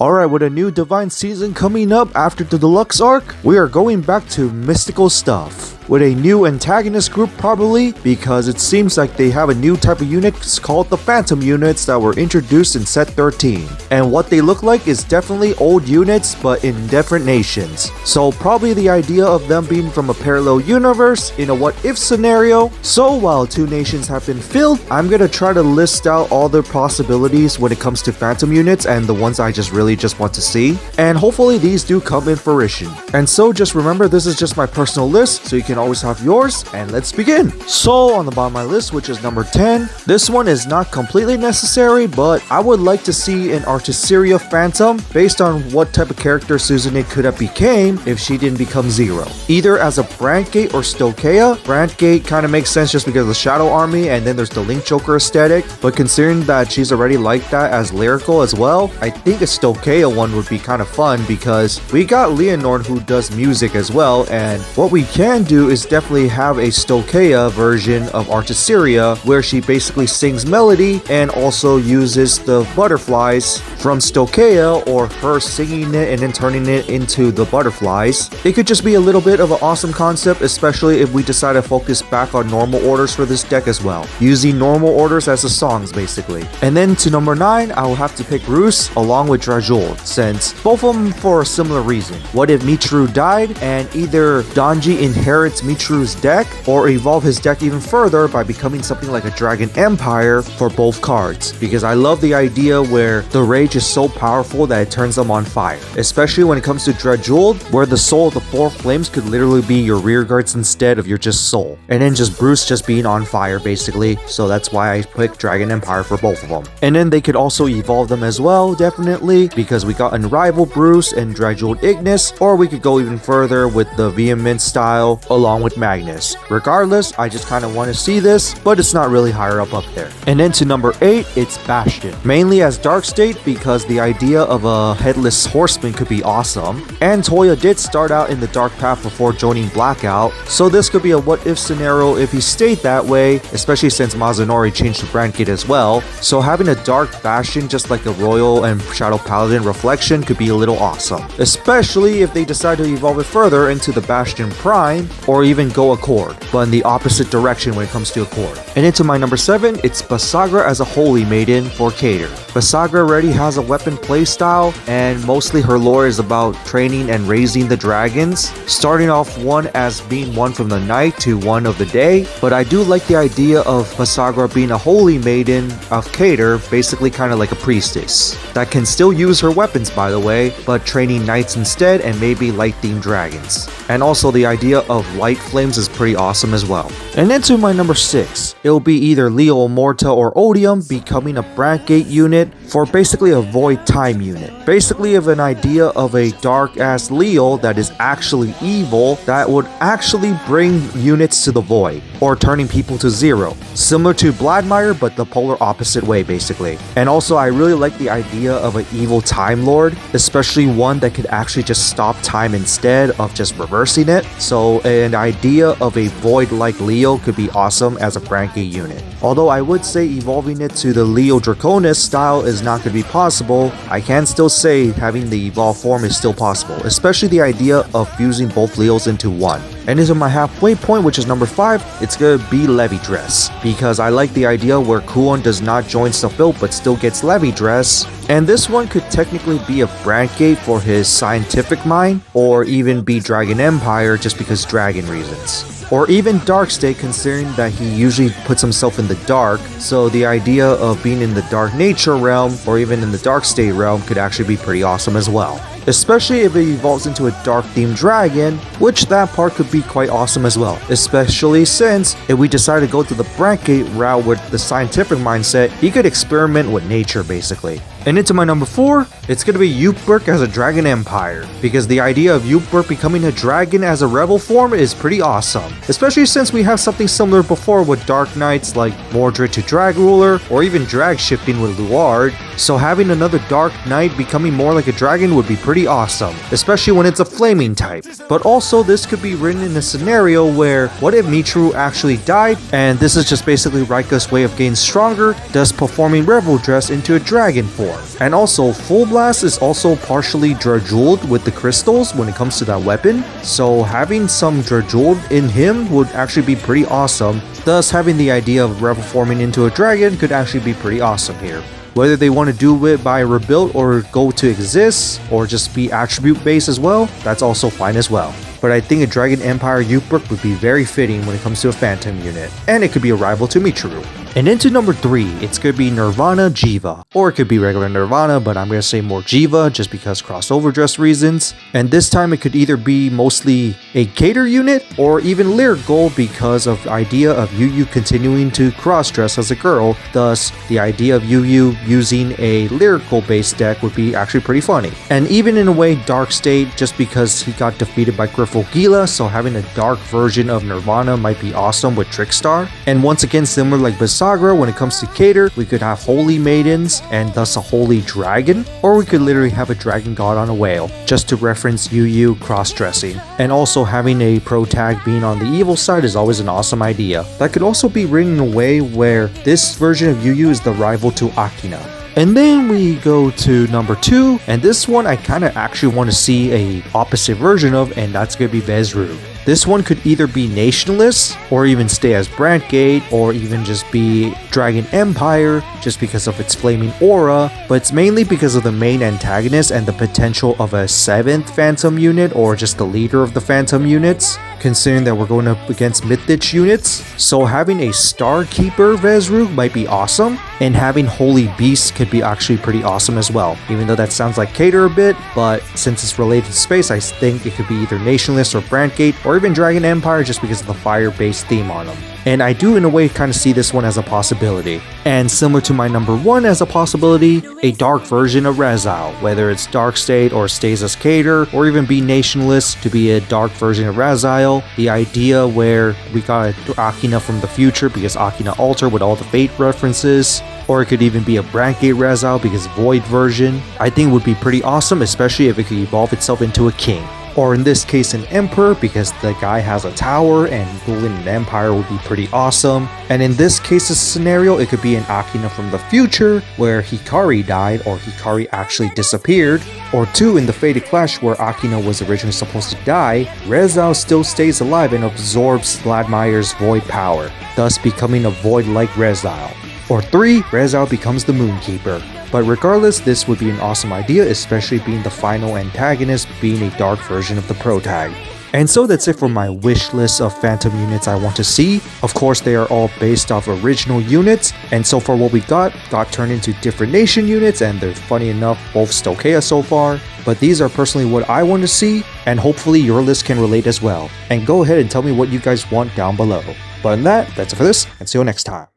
Alright, with a new Divine season coming up after the Deluxe arc, we are going back to mystical stuff. With a new antagonist group probably, because it seems like they have a new type of units called the Fantome Units that were introduced in set 13. And what they look like is definitely old units, but in different nations. So probably the idea of them being from a parallel universe in a what-if scenario. So while two nations have been filled, I'm gonna try to list out all the possibilities when it comes to Fantome Units and the ones I really just want to see. And hopefully these do come in fruition. And so just remember, this is just my personal list, so you can always have yours, and let's begin. So on the bottom of my list, which is number 10, this one is not completely necessary, but I would like to see an Articeria Phantom based on what type of character Susanne could have became if she didn't become Zero. Either as a Brandgate or Stokea. Brandgate kind of makes sense just because of the Shadow Army, and then there's the Link Joker aesthetic, but considering that she's already like that as lyrical as well, I think a Stokea one would be kind of fun because we got Leonore who does music as well, and what we can do is definitely have a Stokea version of Articeria where she basically sings melody and also uses the butterflies from Stokea, or her singing it and then turning it into the butterflies. It could just be a little bit of an awesome concept, especially if we decide to focus back on normal orders for this deck as well, using normal orders as the songs basically. And then to number 9, I will have to pick Roos along with Drajul, since both of them for a similar reason. What if Mitru died and either Donji inherits Mitru's deck or evolve his deck even further by becoming something like a Dragon Empire for both cards, because I love the idea where the rage is so powerful that it turns them on fire, especially when it comes to Drajul, where the soul of the 4 flames could literally be your rear guards instead of your just soul, and then just Bruce just being on fire basically. So that's why I picked Dragon Empire for both of them. And then they could also evolve them as well, definitely, because we got Unrivaled Bruce and Drajul Ignis, or we could go even further with the Vehement style along with Magnus. Regardless, I just kind of want to see this, but it's not really higher up there. And then to number 8, it's Bastion, mainly as Dark State because the idea of a headless horseman could be awesome, and Toya did start out in the dark path before joining Blackout, so this could be a what if scenario if he stayed that way, especially since Mazanori changed to Brandgate as well. So having a dark Bastion just like a Royal and Shadow Paladin Reflection could be a little awesome, especially if they decide to evolve it further into the Bastion Prime or even go Accord, but in the opposite direction when it comes to Accord. And into my number 7, it's Basagra as a Holy Maiden for Cater. Basagra already has a weapon playstyle, and mostly her lore is about training and raising the dragons, starting off one as being one from the night to one of the day, but I do like the idea of Basagra being a Holy Maiden of Cater, basically kind of like a priestess, that can still use her weapons by the way, but training knights instead and maybe light themed dragons. And also the idea of light flames is pretty awesome as well. And into my number 6, it'll be either Leo Morta or Odium becoming a Brandgate unit for basically a Void Time unit. Basically of an idea of a dark ass Leo that is actually evil that would actually bring units to the void, or turning people to zero. Similar to Bladmire, but the polar opposite way basically. And also I really like the idea of an evil Time Lord, especially one that could actually just stop time instead of just reversing it. So an idea of a void-like Leo could be awesome as a Brandgate unit. Although I would say evolving it to the Leo Draconis style is not going to be possible, I can still say having the evolved form is still possible, especially the idea of fusing both Leos into one. And into my halfway point, which is number 5, it's gonna be Levy Dress, because I like the idea where Kuon does not join Safil but still gets Levy Dress, and this one could technically be a Brandgate for his scientific mind, or even be Dragon Empire just because dragon reasons. Or even Dark State, considering that he usually puts himself in the dark, so the idea of being in the Dark Nature realm or even in the Dark State realm could actually be pretty awesome as well. Especially if it evolves into a dark themed dragon, which that part could be quite awesome as well. Especially since if we decide to go to the Brandgate route with the scientific mindset, he could experiment with nature basically. And into my number 4, it's gonna be Yupberk as a Dragon Empire, because the idea of Yupberk becoming a dragon as a rebel form is pretty awesome, especially since we have something similar before with Dark Knights like Mordred to Drag Ruler, or even drag shifting with Luard. So having another Dark Knight becoming more like a dragon would be pretty awesome, especially when it's a flaming type. But also this could be written in a scenario where, what if Mitru actually died, and this is just basically Rika's way of getting stronger, thus performing Rebel Dress into a dragon form. form. And also, Full Blast is also partially Drajuled with the crystals when it comes to that weapon, so having some Drajuled in him would actually be pretty awesome. Thus, having the idea of Rebel forming into a dragon could actually be pretty awesome here. Whether they want to do it by rebuild or go to exist or just be attribute based as well, that's also fine as well. But I think a Dragon Empire Uperk would be very fitting when it comes to a Fantome unit, and it could be a rival to Michiru. And into number 3, it's going to be Nirvana Jiva, or it could be regular Nirvana, but I'm going to say more Jiva just because crossover dress reasons. And this time it could either be mostly a Cater unit or even lyrical because of the idea of Yu continuing to cross dress as a girl. Thus, the idea of Yu using a lyrical based deck would be actually pretty funny. And even in a way Dark State just because he got defeated by Griffo Gila, so having a dark version of Nirvana might be awesome with Trickstar. And once again, similar like Basagra, when it comes to Cater, we could have Holy Maidens and thus a Holy Dragon, or we could literally have a Dragon God on a whale, just to reference Yu cross-dressing. And also having a pro tag being on the evil side is always an awesome idea. That could also be written in a way where this version of Yu is the rival to Akina. And then we go to number 2, and this one I kind of actually want to see a opposite version of, and that's going to be Vezrug. This one could either be nationless, or even stay as Brandgate, or even just be Dragon Empire, just because of its flaming aura, but it's mainly because of the main antagonist and the potential of a 7th Fantome unit, or just the leader of the Fantome units, considering that we're going up against Mythich units. So having a Star Keeper Vezrug might be awesome, and having Holy Beast could be actually pretty awesome as well, even though that sounds like Cater a bit, but since it's related to space, I think it could be either nationless or Brandgate, or even Dragon Empire just because of the fire-based theme on them. And I do in a way kind of see this one as a possibility. And similar to my number 1 as a possibility, a dark version of Rezal, whether it's Dark State or stays as Cater, or even be nationless to be a dark version of Rezal. The idea where we got Akina from the future because Akina Alter with all the Fate references, or it could even be a Brandgate Rezal because Void version, I think would be pretty awesome, especially if it could evolve itself into a king. Or in this case an Emperor because the guy has a tower and ruling an empire would be pretty awesome. And in this case's scenario, it could be an Akina from the future where Hikari died or Hikari actually disappeared. Or 2, in the Fated Clash where Akina was originally supposed to die, Rezal still stays alive and absorbs Gladmire's void power, thus becoming a void-like Rezal. Or 3, Rezal becomes the Moonkeeper. But regardless, this would be an awesome idea, especially being the final antagonist being a dark version of the pro tag. And so that's it for my wish list of Fantome units I want to see. Of course, they are all based off original units, and so far what we got turned into different nation units, and they're funny enough both Stochea so far. But these are personally what I want to see, and hopefully your list can relate as well. And go ahead and tell me what you guys want down below. But on that, that's it for this, and see you next time.